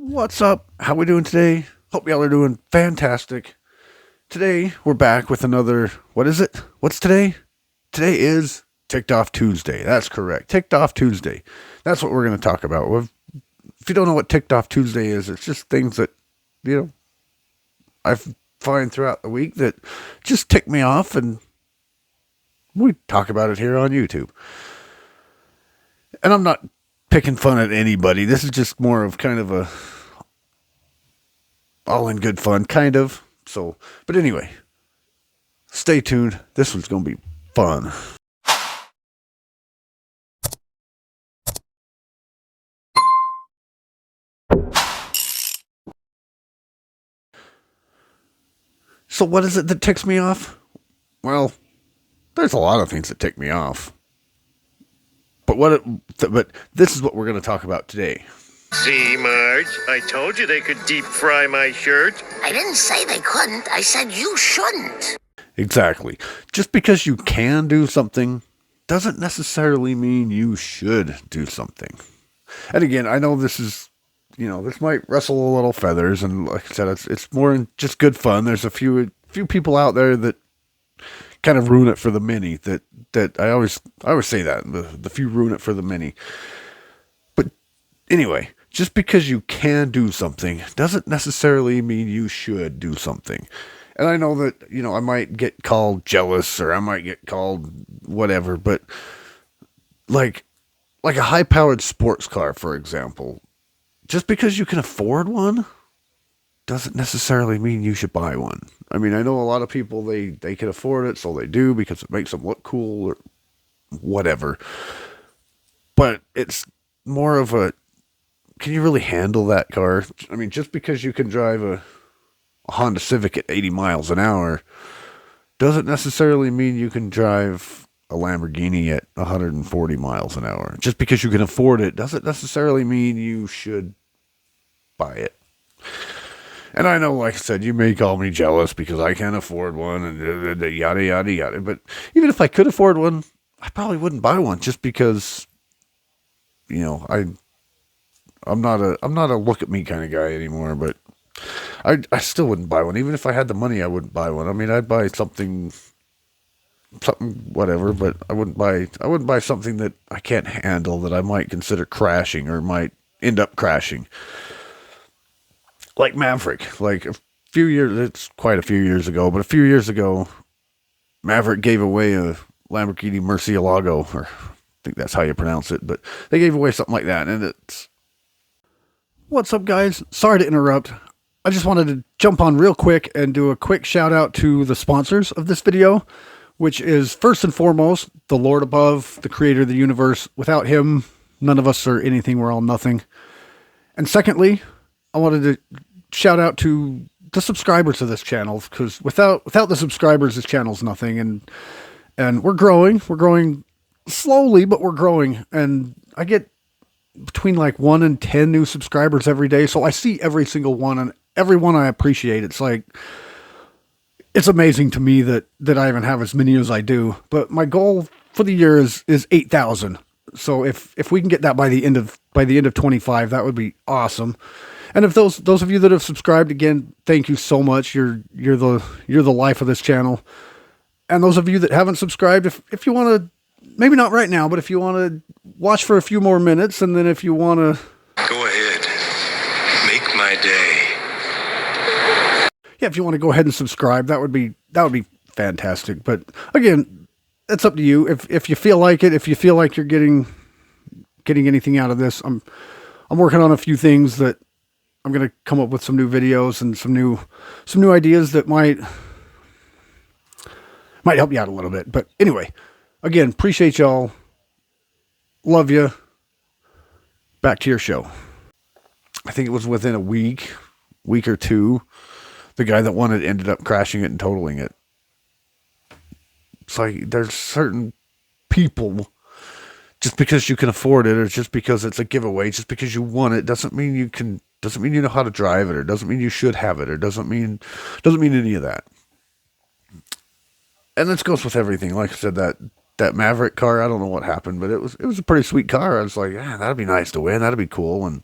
What's up? How we doing today? Hope y'all are doing fantastic. Today we're back with another. What is it? What's today? Today is Ticked Off Tuesday. That's correct. Ticked Off Tuesday. That's what we're going to talk about. If you don't know what Ticked Off Tuesday is, it's just things that you know I find throughout the week that just tick me off, and we talk about it here on YouTube. And I'm not picking fun at anybody. This is just more of kind of a all in good fun, kind of. So, but anyway, stay tuned. This one's going to be fun. So, what is it that ticks me off? Well, there's a lot of things that tick me off. But this is what we're going to talk about today. See, Marge, I told you they could deep fry my shirt. I didn't say they couldn't. I said you shouldn't. Exactly. Just because you can do something doesn't necessarily mean you should do something. And again, I know this is, this might rustle a little feathers, and like I said, it's more in just good fun. There's a few people out there that kind of ruin it for the many. That I always say that the few ruin it for the many. But anyway, just because you can do something doesn't necessarily mean you should do something. And I know that, I might get called jealous or I might get called whatever, but like a high-powered sports car, for example, just because you can afford one doesn't necessarily mean you should buy one. I mean, I know a lot of people, they can afford it, so they do because it makes them look cool or whatever. But it's more of a, can you really handle that car? I mean, just because you can drive a Honda Civic at 80 miles an hour doesn't necessarily mean you can drive a Lamborghini at 140 miles an hour. Just because you can afford it doesn't necessarily mean you should buy it. And I know, like I said, you may call me jealous because I can't afford one and yada, yada, yada. But even if I could afford one, I probably wouldn't buy one just because, I'm not a look at me kind of guy anymore, but I still wouldn't buy one. Even if I had the money, I wouldn't buy one. I mean, I'd buy something whatever, but I wouldn't buy something that I can't handle, that I might consider crashing or might end up crashing. Like Maverick. Like it's quite a few years ago, but a few years ago, Maverick gave away a Lamborghini Murcielago, or I think that's how you pronounce it, but they gave away something like that, and it's... What's up, guys? Sorry to interrupt. I just wanted to jump on real quick and do a quick shout out to the sponsors of this video, which is first and foremost, the Lord above, the creator of the universe. Without him, none of us are anything. We're all nothing. And secondly, I wanted to shout out to the subscribers of this channel, because without the subscribers, this channel's nothing. And we're growing. We're growing slowly, but we're growing. And I get between like 1 and 10 new subscribers every day. So I see every single one, and every one I appreciate. It's amazing to me that I even have as many as I do. But my goal for the year is 8,000. So if we can get that by the end of 25, that would be awesome. And if those of you that have subscribed, again, thank you so much. You're the life of this channel. And those of you that haven't subscribed, if you want to, maybe not right now, but if you want to watch for a few more minutes, and then if you want to... Go ahead. Make my day. Yeah, if you want to go ahead and subscribe, that would be fantastic. But again, it's up to you. If you feel like it, if you feel like you're getting anything out of this, I'm working on a few things that I'm going to come up with some new videos and some new ideas that might help you out a little bit. But anyway, again, appreciate y'all. Love you. Back to your show. I think it was within a week or two, the guy that won it ended up crashing it and totaling it. It's like there's certain people, just because you can afford it, or just because it's a giveaway, just because you won it, doesn't mean you know how to drive it, or doesn't mean you should have it, or doesn't mean any of that. And this goes with everything. Like I said, that that Maverick car. I don't know what happened, but it was a pretty sweet car. I was like, yeah, that'd be nice to win. That'd be cool. And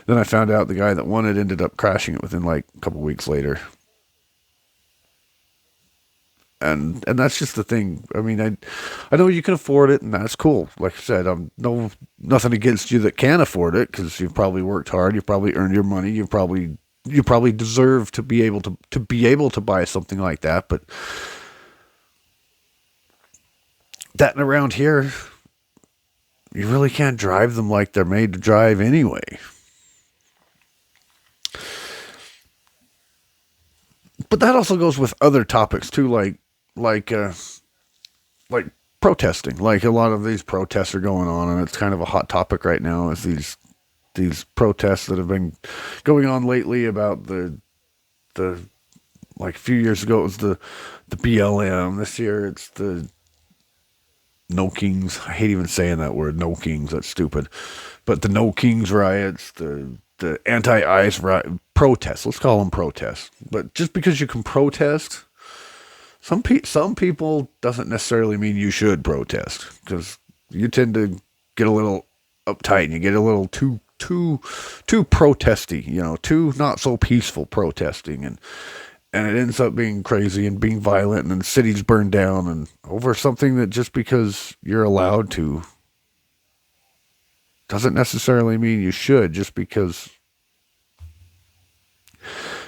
then I found out the guy that won it ended up crashing it within like a couple weeks later. And that's just the thing. I mean, I know you can afford it, and that's cool. Like I said, nothing against you that can afford it, because you've probably worked hard, you've probably earned your money, you probably deserve to be able to buy something like that. But that and around here, you really can't drive them like they're made to drive anyway. But that also goes with other topics too, like protesting. Like a lot of these protests are going on, and it's kind of a hot topic right now. Is these protests that have been going on lately about the like a few years ago it was the BLM. This year it's the No Kings. I hate even saying that word, No Kings. That's stupid. But the No Kings riots, the anti-ICE protests. Let's call them protests. But just because you can protest, some people doesn't necessarily mean you should protest, because you tend to get a little uptight and you get a little too protesty, too not so peaceful protesting, and it ends up being crazy and being violent, and then cities burn down, and over something that just because you're allowed to doesn't necessarily mean you should, just because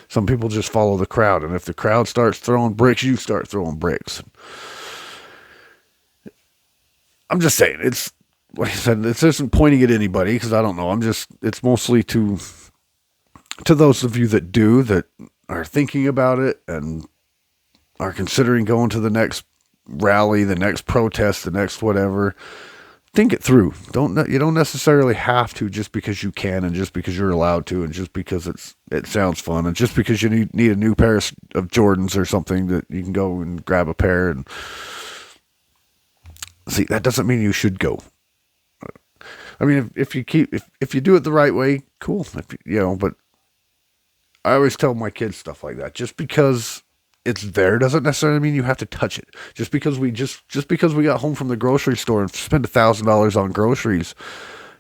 some people just follow the crowd. And if the crowd starts throwing bricks, you start throwing bricks. I'm just saying, it's, like I said, this isn't pointing at anybody, because I don't know. It's mostly to those of you that are thinking about it and are considering going to the next rally, the next protest, the next whatever. Think it through. You don't necessarily have to, just because you can, and just because you're allowed to, and just because it sounds fun, and just because you need a new pair of Jordans or something that you can go and grab a pair. And see, that doesn't mean you should go. I mean, if you do it the right way, cool. But I always tell my kids stuff like that. Just because it's there doesn't necessarily mean you have to touch it. Just because we got home from the grocery store and spent $1,000 on groceries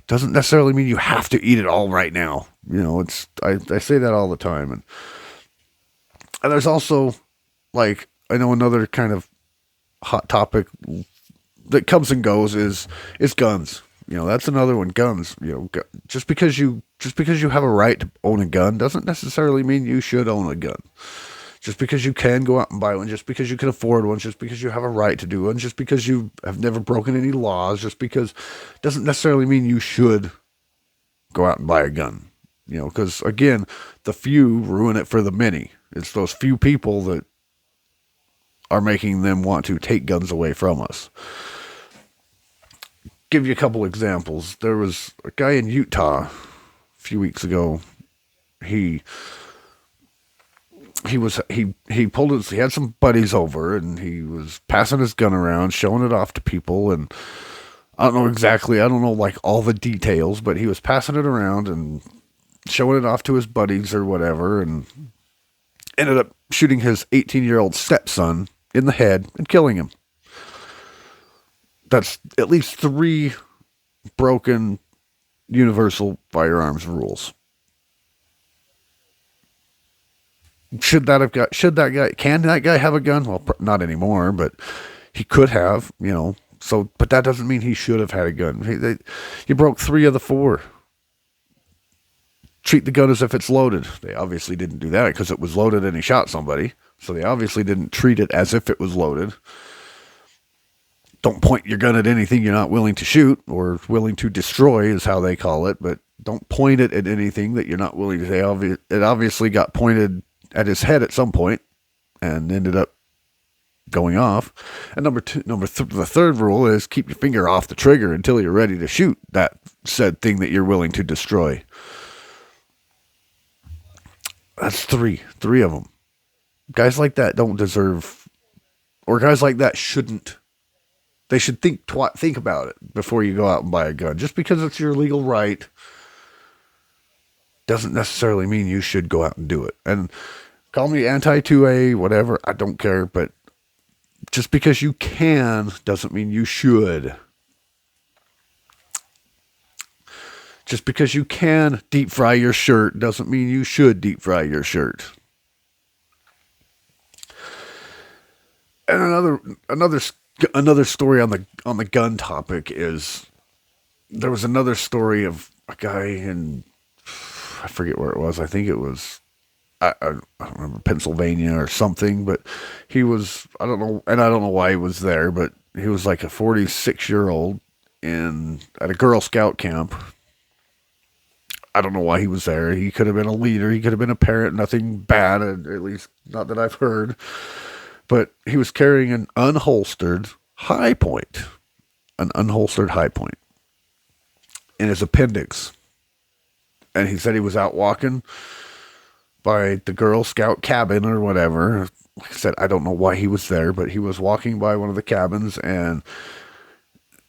doesn't necessarily mean you have to eat it all right now. I say that all the time. And there's also, like, I know another kind of hot topic that comes and goes is guns. That's another one. Guns. Just because you have a right to own a gun doesn't necessarily mean you should own a gun. Just because you can go out and buy one, just because you can afford one, just because you have a right to do one, just because you have never broken any laws, just because, doesn't necessarily mean you should go out and buy a gun. Because again, the few ruin it for the many. It's those few people that are making them want to take guns away from us. Give you a couple examples. There was a guy in Utah a few weeks ago. He had some buddies over, and he was passing his gun around, showing it off to people, and I don't know like all the details, but he was passing it around and showing it off to his buddies or whatever, and ended up shooting his 18-year-old stepson in the head and killing him. That's at least 3 broken universal firearms rules. Can that guy have a gun? Well, not anymore, but he could have, so, but that doesn't mean he should have had a gun. You broke 3 of the 4. Treat the gun as if it's loaded. They obviously didn't do that because it was loaded and he shot somebody. So they obviously didn't treat it as if it was loaded. Don't point your gun at anything you're not willing to shoot, or willing to destroy is how they call it, but don't point it at anything that you're not willing to say. It obviously got pointed at his head at some point and ended up going off. And the third rule is keep your finger off the trigger until you're ready to shoot that said thing that you're willing to destroy. That's 3 of them. Guys like that don't deserve, or guys like that shouldn't. They should think about it before you go out and buy a gun. Just because it's your legal right doesn't necessarily mean you should go out and do it. And call me anti-2A, whatever, I don't care, but Just because you can doesn't mean you should. Just because you can deep fry your shirt doesn't mean you should deep fry your shirt. And another story on the gun topic is there was another story of a guy in, I forget where it was. I think it was I don't remember, Pennsylvania or something, but he was, I don't know, and I don't know why he was there, but he was like a 46-year-old at a Girl Scout camp. I don't know why he was there. He could have been a leader. He could have been a parent. Nothing bad, at least not that I've heard. But he was carrying an unholstered high point. An unholstered high point in his appendix. And he said he was out walking by the Girl Scout cabin or whatever. Like I said, I don't know why he was there, but he was walking by one of the cabins and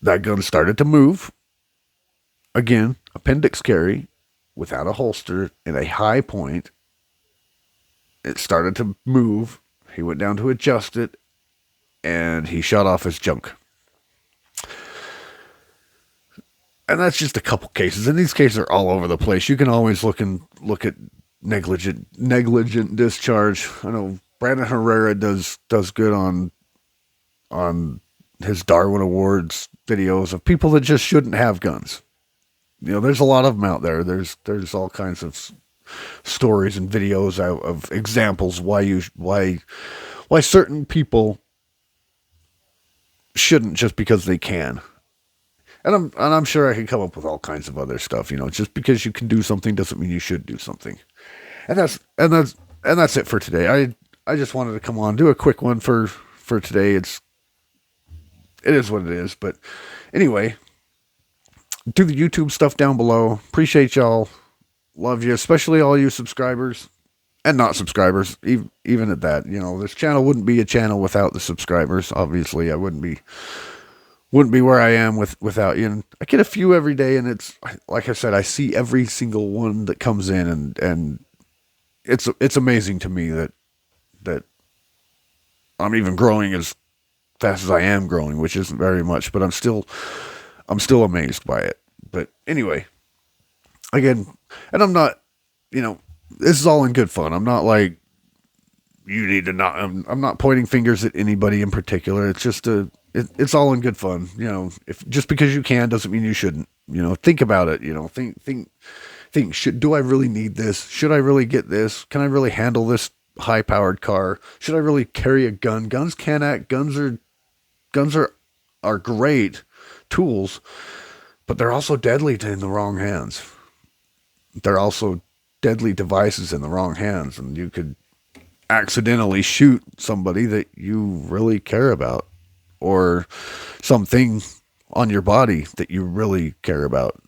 that gun started to move. Again, appendix carry without a holster in a high point. It started to move. He went down to adjust it and he shot off his junk. And that's just a couple cases. And these cases are all over the place. You can always look at negligent discharge. I know Brandon Herrera does good on his Darwin Awards videos of people that just shouldn't have guns. You know, there's a lot of them out there. There's all kinds of stories and videos of examples why certain people shouldn't just because they can. And I'm sure I could come up with all kinds of other stuff. You know, just because you can do something doesn't mean you should do something. And that's it for today. I just wanted to come on, do a quick one for today. It is what it is. But anyway, do the YouTube stuff down below. Appreciate y'all. Love you, especially all you subscribers and not subscribers. Even at that, you know, this channel wouldn't be a channel without the subscribers. Obviously, I wouldn't be where I am without you. And I get a few every day, and it's like I said, I see every single one that comes in, and it's amazing to me that I'm even growing as fast as I am growing, which isn't very much, but I'm still amazed by it. But anyway, again, and I'm not, you know, this is all in good fun. I'm not like, you need to not, I'm not pointing fingers at anybody in particular. It's just it's all in good fun. You know, if just because you can doesn't mean you shouldn't. You know, think about it. You know, think. Do I really need this? Should I really get this? Can I really handle this high-powered car? Should I really carry a gun? Guns are great tools, but they're also deadly in the wrong hands. They're also deadly devices in the wrong hands, and you could accidentally shoot somebody that you really care about, or something on your body that you really care about.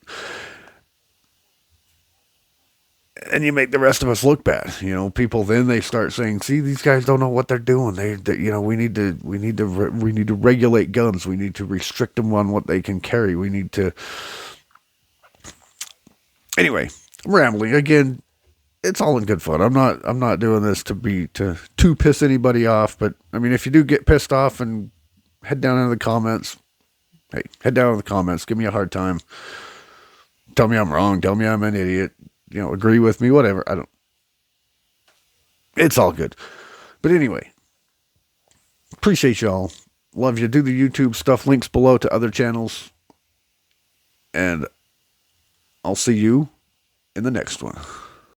And you make the rest of us look bad. You know, people then they start saying, see, these guys don't know what they're doing. They you know, we need to regulate guns. We need to restrict them on what they can carry. We need to. Anyway, I'm rambling again. It's all in good fun. I'm not doing this to piss anybody off, but I mean, if you do get pissed off, and head down into the comments. Hey, head down in the comments. Give me a hard time. Tell me I'm wrong. Tell me I'm an idiot. You know, agree with me, whatever. It's all good. But anyway, appreciate y'all. Love you. Do the YouTube stuff. Links below to other channels. And I'll see you in the next one.